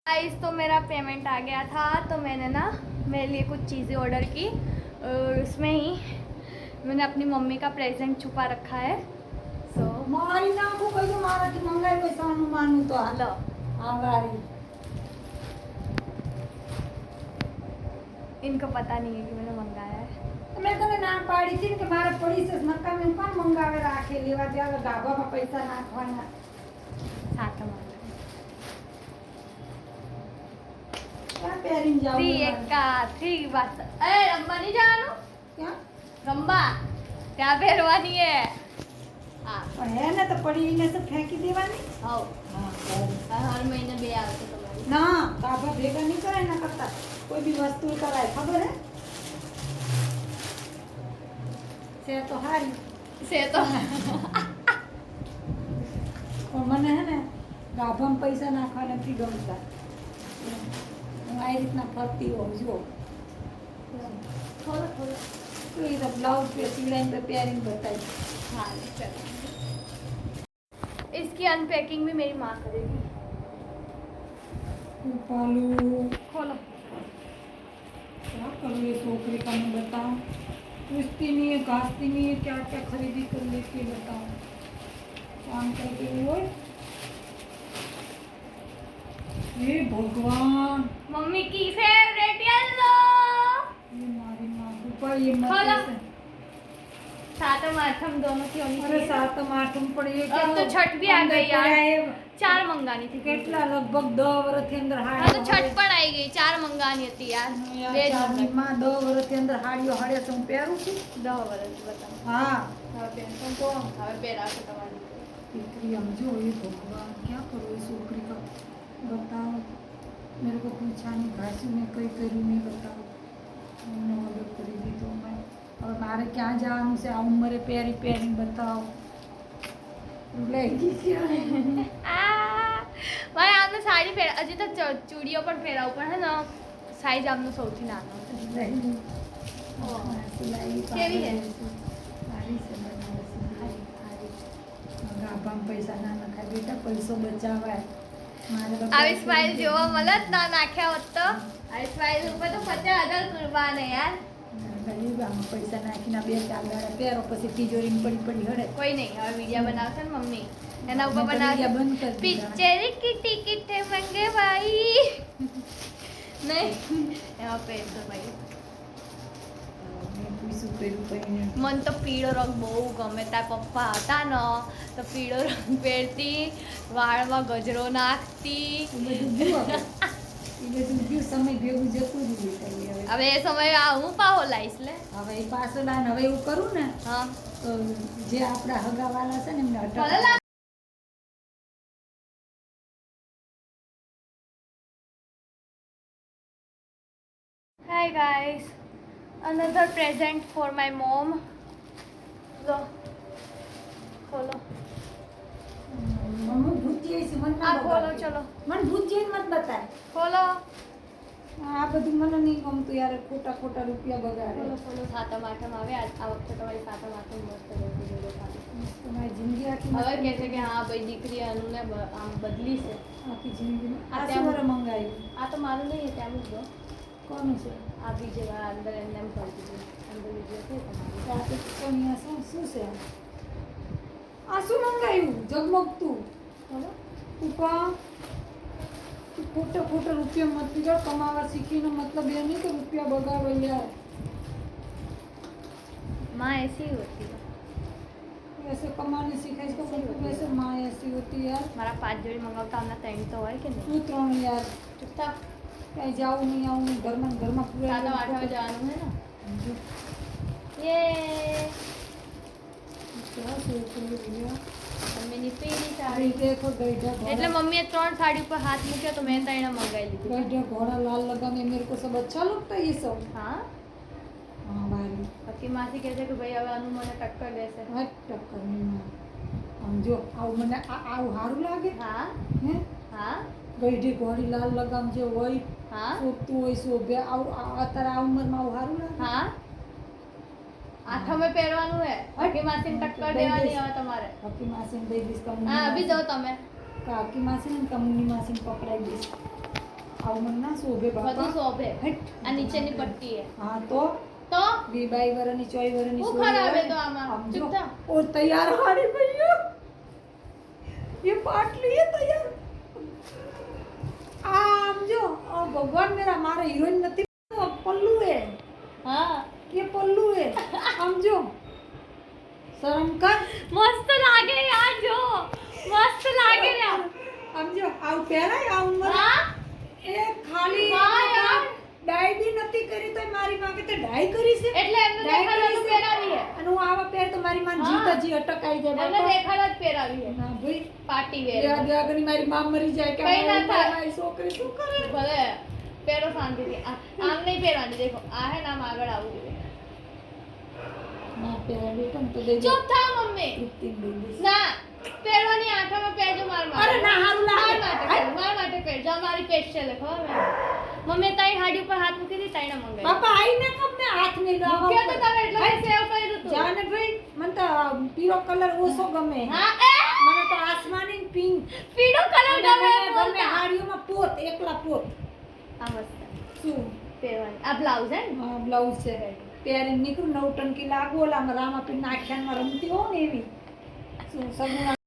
Guys तो मेरा payment आ गया था तो मैंने ना मेरे लिए कुछ चीज़ें ऑर्डर की और उसमें ही मैंने अपनी मम्मी का प्रेजेंट छुपा रखा है। सो मारी ना को कोई मारा कि मंगाई पैसा मानू तो हेलो आवारी इनको पता नहीं है कि मैंने मंगाया है। तो मैं तने ना पाड़ी थी कि मारा पड़ी से नक्का में कौन मंगावे राखे लेवा जावे गाबा में पैसा नाखवाना साथ में क्या पेरिन जाओ थ्री बात ए रंबा नहीं जानो क्या रंबा क्या પહેરવાની है हां पर है ना तो पड़ी ने सब फेंकी देवानी हां हां हर महीने बे આવશે તમારી ना गाबा भेगा नहीं कराय ना करता कोई भी वस्तु कराय खबर है से तो हारी से तो और मने है ना गाभा में पैसा नाखवा નથી ગમતા હું આ રીતના ફરતી હોઉં જો थोड़ा थोड़ा તો એ તો બ્લાઉઝ पे સિલાઈને पे पेयरिंग बताई हाँ चलो इसकी अनपैकिंग भी मेरी माँ करेगी। पालू खोलो क्या करूँ ये छोकरी का मैं बताऊँ पूछती नहीं है घासती नहीं है क्या क्या खरीदी कर लेती है बताऊँ काम करते हुए ये भगवान मम्मी की फेवरेट येलो ये मारी माँ ऊपर ये खोलो। मत सातम आठम दोनों की होनी अरे चाहिए। सातम आठम पर ये क्या अब तो छठ भी आ गई यार। 4 मंगानी थी કેટલા લગભગ 10 વર્ષથી અંદર हाँ હાડીઓ तो छठ पण आई गई 4 मंगानी थी यार બે જ મંગાવી। માં 10 વર્ષથી અંદર હાડીઓ હાડે તો હું પહેરું છું 10 વર્ષ बताओ હા હવે પેન્શન તો હવે પહેરાશે તમારી દીકરી સમજો ये भगवान क्या करूँ इस छोकरी का बताओ मेरे को पूछा नहीं घासी में कई करी नहीं बताओ हमने ऑर्डर करी दी तो मैं और मारे क्या जाऊँ से आ उम्र प्यारी प्यारी बताओ लेगी क्या ભાઈ આમને સાડી પહેરા હજી તો ચૂડીઓ પણ પહેરાવું પણ હે ને સાઈઝ આમનો સૌથી નાનો છે नहीं सिलाई કેવી છે सारी से बनारसी गाभा में पैसा ना नखाय बेटा पैसो बचावा है આવી સ્માઈલ જોવા મળે જ ના નાખ્યા હોત તો આવી સ્માઈલ ઉપર તો 50,000 કુરબાન હે યાર ગરીબ આમ પૈસા નાખીને બે ચાર દાડા પહેરો પછી તિજોરીમાં પડી પડી હડે કોઈ નહીં હવે વિડિયો બનાવશે ને મમ્મી એના ઉપર મેં તો બનાવશે વિડિયો બંધ કરી દીધા. પિક્ચર की टिकट है मंगे भाई नहीं એમાં પૈસો ભાઈ મેં પૂછ્યું પેલું પહેરીને મને તો પીળો રંગ બહુ ગમે તાર પપ્પા હતા ને તો પીળો રંગ પહેરતી વાળમાં ગજરો નાખતી એ બધું ગયું હવે. એ બધું ગયું સમય ભેગું જતું રહ્યું બેટા એ હવે હવે એ સમયે આ હું પાહો લાઈશ લે હવે એ પાછો લાઈને હવે એવું કરું ને હા તો જે આપણા હગાવાલા છે ને એમને ભલે અટક લા- Hi guys, another present for my mom. लो खोलो મમ્મી ભૂતી છે મને આ ના ખોલો બતાવે. ચલો મને ભૂતી મત બતાય खोलो આ બધું મને નહીં ગમતું યાર ખોટા ખોટા રૂપિયા બગાડે खोलो खोलो सातम आठम આવે આ વખતે તમારી સાતમ આઠમ મસ્ત રહેશે જોડે ખાલી તમારી જિંદગી આખી હવે કહે છે કે હા ભાઈ દીકરી અનુને આમ બદલી છે આખી જિંદગી આ ત્યાં- શું મંગાવ્યું આ તો મારું નહીં ત્યાં મૂકજો કોનું છે આ બીજે અંદર એમને એમ કરી દીધું અંદર બીજું છે તમારી આ તો કોની આ શું છે આ શું મંગાવ્યું જગમગતું બોલો ઉપા ખોટા ખોટા રૂપિયા મત જો કમાવા શીખીને મતલબ એ નહીં કે રૂપિયા બગાડો યાર माँ ऐसी ही होती है ऐसे कमाने सीखाइस तो मतलब ऐसे माँ ऐसी होती है यार मारा 5 जोड़ी मंगावता हमने 3 तो હોય કે નહીં तू त्रण यार ચૂપચાપ कहीं जाऊँ नहीं आऊँ नहीं घर में पूरा સાતમ આઠમ જવાનું છે ને जो ये क्या सोच रही हो भैया મમ્મીની પીળી अरे સાડી देखो गईढा એટલે घोड़ा મમ્મીએ 3 સાડી ઉપર હાથ મૂક્યો તો મેં તઈને મંગાવી લીધું गईढा घोड़ा लाल लगा में मेरे को सब अच्छा लगता है ये सब હા हाँ भाई બાકી માસી કહે છે કે ભાઈ હવે આનું મને ટક્કર દેશે हट टक्कर नहीं मार हम जो आउ मने आउ हारू लागे હા हैं હા गईढी घोड़ी लाल लगाम जो वही હા શોભતું હોય શોભે અત્યારે આ ઉંમરમાં આવું સારું લાગે હા આઠમે પહેરવાનું હે બાકી માસીને ટક્કર દેવાની હવે તમારે હકી માસીને દઈ દઈશ હા અભી જાઓ તમે કાકી માસીને કમની માસીને પકડાઈ દઈશ આવું મને ના શોભે બધું બાપા શોભે હટ. આ નીચેની પટ્ટી હે હા તો તો 22 વર્ષની 24 વર્ષની હું છોકરી ખરાબ હે હોય. તો આમાં? આમ જો, ચૂપ થા. और तैयार हाड़ी भैया ये पाटली है तैयार आम जो भगवान मेरा मारा हीरोइन નથી पल्लू है હા ये पल्लू है आम जो शर्म कर મસ્ત લાગે યાર જો મસ્ત લાગે યાર આમ જો આવું પહેરાય આવું મને હા એ ખાલી વાહ યાર. ડાઈ બી નથી કરી તો મારી માં કે તે ડાઈ કરી છે એટલે એમને ડાઈ દેખાડવાનું કરી છે. પહેરાવી હે અને હું આવા પહેર તો મારી માં હા. જીતાજી અટકાઈ જાય એમને બાપા દેખાડા જ પહેરાવી હે ના ભાઈ પાર્ટી વેર યાદ આગળ મારી માં મરી જાય કે કઈ ના થાય. મારી છોકરી શું કરે ભલે પહેરો શાંતિથી આમ નહીં પહેરવાની દેખો આ હે ને આમ આગળ આવવું જોઈએ ના પહેરા બેટા હું તો દે ચૂપ થા મમ્મી તૃપ્તિ દઈ દઈશ ના પહેરવાની આંખમાં પહેરજો માર માટે અરે ના, હારું લાગે. માર માટે પહેરજો આ મારી સ્પેશિયલ હે ખબર મેં મમ્મી તારી હાડી ઉપર હાથ મૂકી દી તાઈને મંગાવી બાપા આઈને કબ ને હાથ ને લાવા મૂક્યો તો તમે એટલે મેં સેવ કરી દીધું જાને ભાઈ મને તો પીળો કલર ઓછો ગમે હા એ મને તો આસમાની પિંક પીળો કલર ગમે ગમે બોલતા હાડીઓમાં પોત એકલા પોત આ મસ્ત શું પહેરવાની આ બ્લાઉઝ હે ને બ્લાઉઝ છે પહેરીને નીકળું નવટંકી લાગુ ઓલા રામાપીર ના આખ્યાનમાં રમતી હોઉં ને એવી શું સગુણા